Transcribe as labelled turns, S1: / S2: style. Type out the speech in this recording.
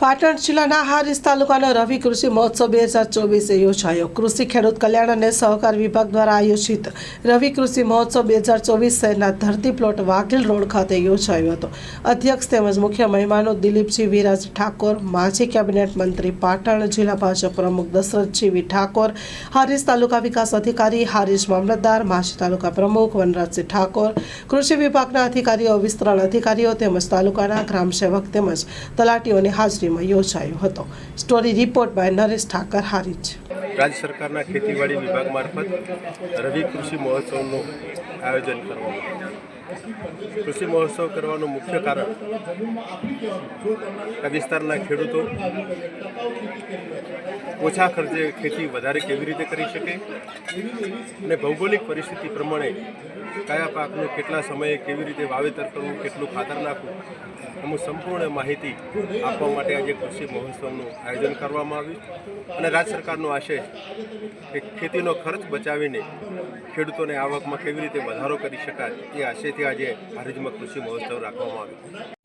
S1: પાટણ જિલ્લાના હારીજ તાલુકાનો રવિ કૃષિ મહોત્સવ 2024 યોજાયો। કૃષિ ખેડૂત કલ્યાણ અને સહકાર વિભાગ દ્વારા આયોજિત રવિ કૃષિ મહોત્સવ 2024 શહેરના ધરતી પ્લોટ વાઘેલ રોડ ખાતે યોજાયો હતો। અધ્યક્ષ તેમજ મુખ્ય મહેમાનો દિલીપજી વિરાજ ઠાકોર, માજી કેબિનેટ મંત્રી, પાટણ જિલ્લા ભાજપ પ્રમુખ દશરથજી ઠાકોર, હારીજ તાલુકા વિકાસ અધિકારી, હારીજ મામલતદાર, માજી તાલુકા પ્રમુખ વનરાજસિંહ ઠાકોર, કૃષિ વિભાગના અધિકારીઓ, વિસ્તરણ અધિકારીઓ તેમજ તાલુકાના ગ્રામસેવક તેમજ તલાટીઓની હાજરી યોજાયો હતો। Story report by Naresh Thakar, Harij.
S2: राज्य सरकारना खेतीवाड़ी विभाग मार्फत रवि कृषि महोत्सवનું आयोजन કરવામાં આવ્યું। कृषि महोत्सव करવાનું मुख्य कारण આ વિસ્તારના ખેડૂતો ઓછા ખર્ચે ખેતી વધારે કેવી રીતે કરી શકે અને ભૌગોલિક પરિસ્થિતિ પ્રમાણે કયા પાકનું કેટલા સમયે કેવી રીતે વાવેતર કરવું, કેટલું ખાતર નાખવું એનું સંપૂર્ણ માહિતી આપવા માટે આજે કૃષિ મહોત્સવનું આયોજન કરવામાં આવ્યું। અને રાજ્ય સરકારનો આશય કે ખેતીનો ખર્ચ બચાવીને ખેડૂતોને આવકમાં કેવી રીતે વધારો કરી શકાય એ આશયથી આજે હારીજમાં કૃષિ મહોત્સવ રાખવામાં આવ્યો।